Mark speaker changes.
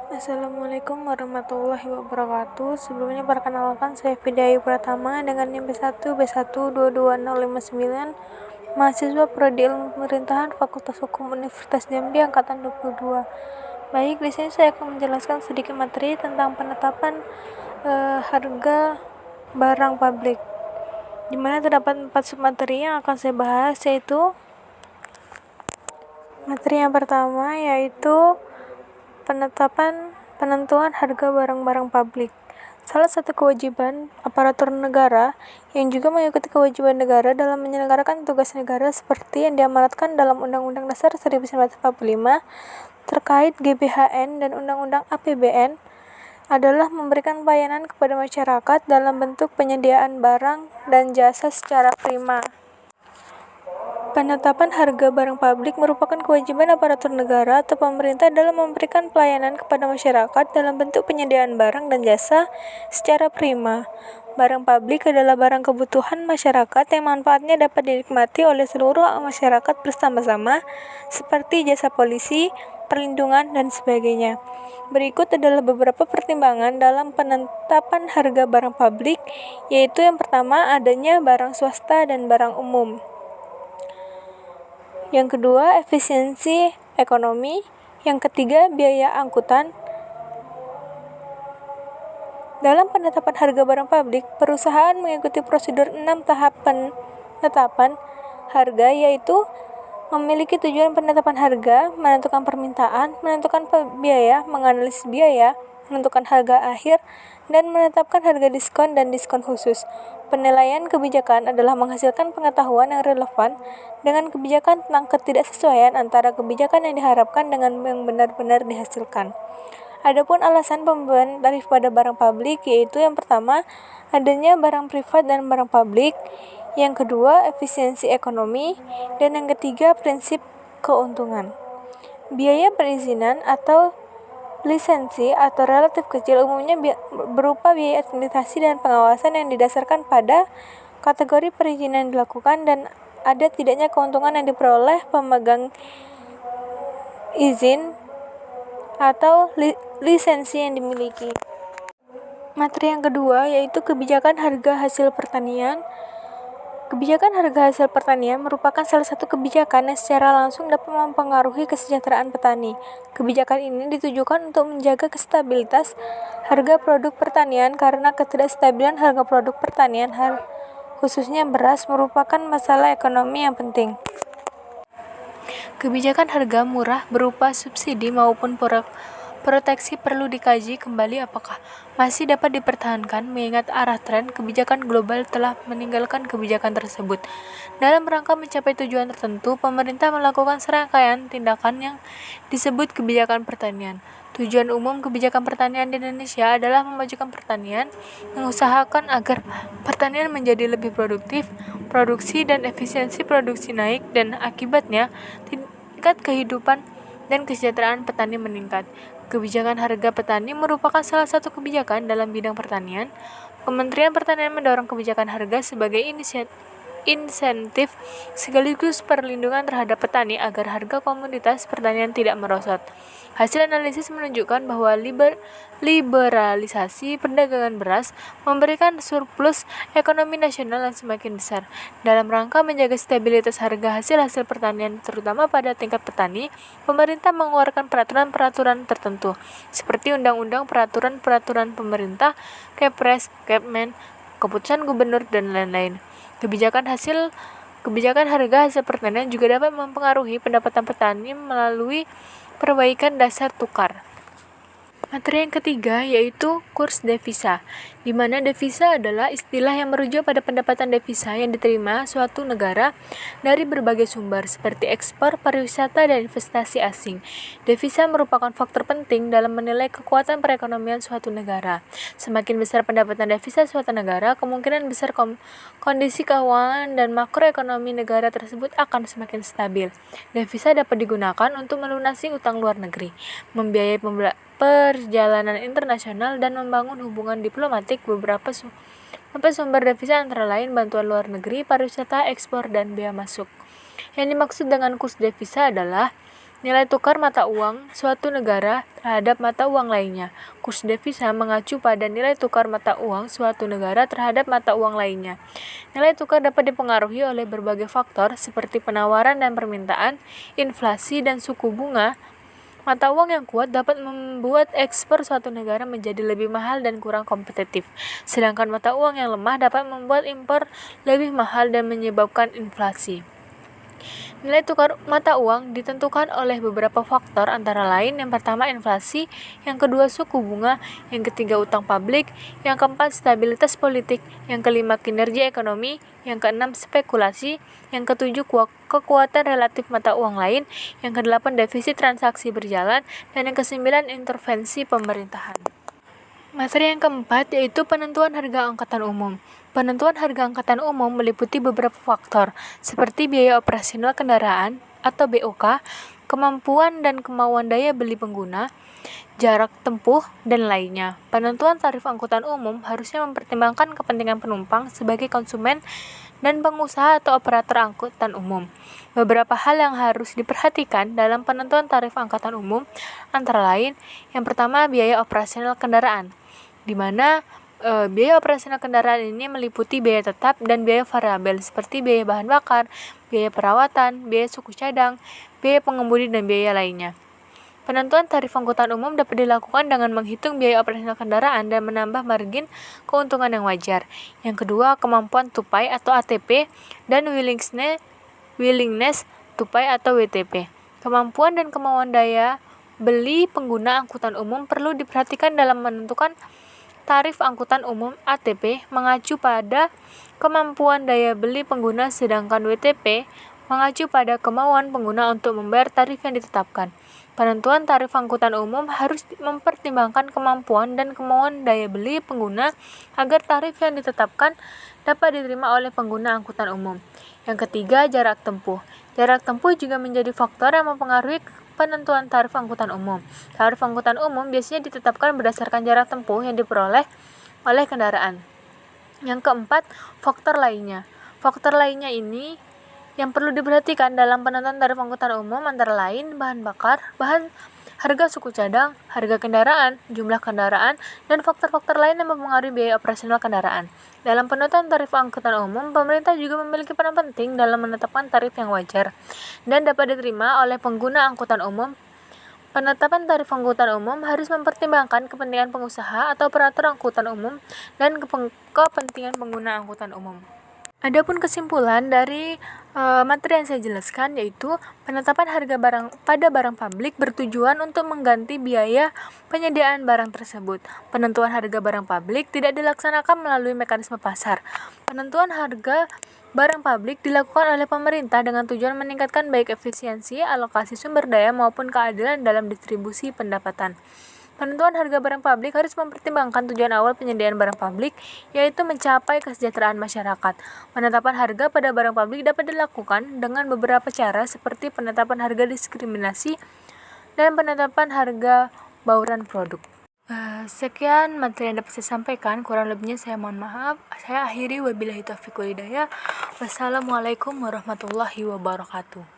Speaker 1: Assalamualaikum warahmatullahi wabarakatuh. Sebelumnya perkenalkan saya Fidayu Pratama dengan NIM B1B1222059, mahasiswa Prodi Ilmu Pemerintahan Fakultas Hukum Universitas Jambi angkatan 22. Baik, di sini saya akan menjelaskan sedikit materi tentang penetapan harga barang publik. Di mana terdapat 4 submateri yang akan saya bahas, yaitu materi yang pertama yaitu penentuan harga barang-barang publik. Salah satu kewajiban aparatur negara yang juga mengikuti kewajiban negara dalam menyelenggarakan tugas negara seperti yang diamanatkan dalam Undang-Undang Dasar 1945 terkait GBHN dan Undang-Undang APBN adalah memberikan pelayanan kepada masyarakat dalam bentuk penyediaan barang dan jasa secara prima. Penetapan harga barang publik merupakan kewajiban aparatur negara atau pemerintah dalam memberikan pelayanan kepada masyarakat dalam bentuk penyediaan barang dan jasa secara prima. Barang publik adalah barang kebutuhan masyarakat yang manfaatnya dapat dinikmati oleh seluruh masyarakat bersama-sama, seperti jasa polisi, perlindungan, dan sebagainya. Berikut adalah beberapa pertimbangan dalam penetapan harga barang publik, yaitu yang pertama adanya barang swasta dan barang umum. Yang kedua, efisiensi ekonomi. Yang ketiga, biaya angkutan. Dalam penetapan harga barang publik, perusahaan mengikuti prosedur 6 tahap penetapan harga, yaitu memiliki tujuan penetapan harga, menentukan permintaan, menentukan biaya, menganalisis biaya, menentukan harga akhir, dan menetapkan harga diskon dan diskon khusus. Penilaian kebijakan adalah menghasilkan pengetahuan yang relevan dengan kebijakan tentang ketidaksesuaian antara kebijakan yang diharapkan dengan yang benar-benar dihasilkan. Adapun alasan pembebanan tarif pada barang publik, yaitu yang pertama, adanya barang privat dan barang publik, yang kedua, efisiensi ekonomi, dan yang ketiga, prinsip keuntungan. Biaya perizinan atau lisensi atau relatif kecil umumnya berupa biaya administrasi dan pengawasan yang didasarkan pada kategori perizinan yang dilakukan dan ada tidaknya keuntungan yang diperoleh pemegang izin atau lisensi yang dimiliki. Materi yang kedua yaitu kebijakan harga hasil pertanian. Kebijakan harga hasil pertanian merupakan salah satu kebijakan yang secara langsung dapat mempengaruhi kesejahteraan petani. Kebijakan ini ditujukan untuk menjaga stabilitas harga produk pertanian karena ketidakstabilan harga produk pertanian, khususnya beras, merupakan masalah ekonomi yang penting. Kebijakan harga murah berupa subsidi maupun proteksi perlu dikaji kembali apakah masih dapat dipertahankan mengingat arah tren kebijakan global telah meninggalkan kebijakan tersebut. Dalam rangka mencapai tujuan tertentu, pemerintah melakukan serangkaian tindakan yang disebut kebijakan pertanian. Tujuan umum kebijakan pertanian di Indonesia adalah memajukan pertanian, mengusahakan agar pertanian menjadi lebih produktif, produksi dan efisiensi produksi naik, dan akibatnya tingkat kehidupan dan kesejahteraan petani meningkat. Kebijakan harga petani merupakan salah satu kebijakan dalam bidang pertanian. Kementerian Pertanian mendorong kebijakan harga sebagai insentif sekaligus perlindungan terhadap petani agar harga komoditas pertanian tidak merosot. Hasil analisis menunjukkan bahwa liberalisasi perdagangan beras memberikan surplus ekonomi nasional yang semakin besar. Dalam rangka menjaga stabilitas harga hasil pertanian terutama pada tingkat petani, pemerintah mengeluarkan peraturan-peraturan tertentu seperti Undang-Undang Peraturan-Peraturan Pemerintah, Kepres, Kepmen, Keputusan Gubernur, dan lain-lain. Kebijakan harga hasil pertanian juga dapat mempengaruhi pendapatan petani melalui perbaikan dasar tukar. Materi yang ketiga yaitu kurs devisa, di mana devisa adalah istilah yang merujuk pada pendapatan devisa yang diterima suatu negara dari berbagai sumber seperti ekspor, pariwisata, dan investasi asing. Devisa merupakan faktor penting dalam menilai kekuatan perekonomian suatu negara. Semakin besar pendapatan devisa suatu negara, kemungkinan besar kondisi keuangan dan makroekonomi negara tersebut akan semakin stabil. Devisa dapat digunakan untuk melunasi utang luar negeri, membiayai perjalanan internasional, dan membangun hubungan diplomatik. Beberapa sumber devisa antara lain bantuan luar negeri, pariwisata, ekspor, dan bea masuk. Yang dimaksud dengan kurs devisa adalah Nilai tukar mata uang suatu negara terhadap mata uang lainnya. Kurs devisa mengacu pada nilai tukar mata uang suatu negara terhadap mata uang lainnya. Nilai tukar dapat dipengaruhi oleh berbagai faktor seperti penawaran dan permintaan, inflasi, dan suku bunga. Mata uang yang kuat dapat membuat ekspor suatu negara menjadi lebih mahal dan kurang kompetitif, sedangkan mata uang yang lemah dapat membuat impor lebih mahal dan menyebabkan inflasi. Nilai tukar mata uang ditentukan oleh beberapa faktor antara lain yang pertama inflasi, yang kedua suku bunga, yang ketiga utang publik, yang keempat stabilitas politik, yang kelima kinerja ekonomi, yang keenam spekulasi, yang ketujuh kekuatan relatif mata uang lain, yang kedelapan defisit transaksi berjalan, dan yang kesembilan intervensi pemerintahan. Materi yang keempat yaitu penentuan harga angkutan umum. Penentuan harga angkutan umum meliputi beberapa faktor, seperti biaya operasional kendaraan atau BOK, kemampuan dan kemauan daya beli pengguna, jarak tempuh, dan lainnya. Penentuan tarif angkutan umum harusnya mempertimbangkan kepentingan penumpang sebagai konsumen dan pengusaha atau operator angkutan umum. Beberapa hal yang harus diperhatikan dalam penentuan tarif angkutan umum antara lain, yang pertama biaya operasional kendaraan, di mana biaya operasional kendaraan ini meliputi biaya tetap dan biaya variabel seperti biaya bahan bakar, biaya perawatan, biaya suku cadang, biaya pengemudi, dan biaya lainnya. Penentuan tarif angkutan umum dapat dilakukan dengan menghitung biaya operasional kendaraan dan menambah margin keuntungan yang wajar. Yang kedua, kemampuan tupai atau ATP dan willingness tupai atau WTP. Kemampuan dan kemauan daya beli pengguna angkutan umum perlu diperhatikan dalam menentukan tarif angkutan umum. ATP mengacu pada kemampuan daya beli pengguna, sedangkan WTP mengacu pada kemauan pengguna untuk membayar tarif yang ditetapkan. Penentuan tarif angkutan umum harus mempertimbangkan kemampuan dan kemauan daya beli pengguna agar tarif yang ditetapkan dapat diterima oleh pengguna angkutan umum. Yang ketiga, jarak tempuh. Jarak tempuh juga menjadi faktor yang mempengaruhi penentuan tarif angkutan umum. Tarif angkutan umum biasanya ditetapkan berdasarkan jarak tempuh yang diperoleh oleh kendaraan. Yang keempat, faktor lainnya. Faktor lainnya ini yang perlu diperhatikan dalam penentuan tarif angkutan umum antara lain bahan bakar, harga suku cadang, harga kendaraan, jumlah kendaraan, dan faktor-faktor lain yang mempengaruhi biaya operasional kendaraan. Dalam penentuan tarif angkutan umum, pemerintah juga memiliki peran penting dalam menetapkan tarif yang wajar dan dapat diterima oleh pengguna angkutan umum. Penetapan tarif angkutan umum harus mempertimbangkan kepentingan pengusaha atau operator angkutan umum dan kepentingan pengguna angkutan umum. Adapun kesimpulan dari materi yang saya jelaskan yaitu penetapan harga pada barang publik bertujuan untuk mengganti biaya penyediaan barang tersebut. Penentuan harga barang publik tidak dilaksanakan melalui mekanisme pasar. Penentuan harga barang publik dilakukan oleh pemerintah dengan tujuan meningkatkan baik efisiensi, alokasi sumber daya maupun keadilan dalam distribusi pendapatan. Penentuan harga barang publik harus mempertimbangkan tujuan awal penyediaan barang publik, yaitu mencapai kesejahteraan masyarakat. Penetapan harga pada barang publik dapat dilakukan dengan beberapa cara seperti penetapan harga diskriminasi dan penetapan harga bauran produk. Sekian materi yang dapat saya sampaikan, kurang lebihnya saya mohon maaf. Saya akhiri, wabillahi taufiq wal hidayah. Wassalamualaikum warahmatullahi wabarakatuh.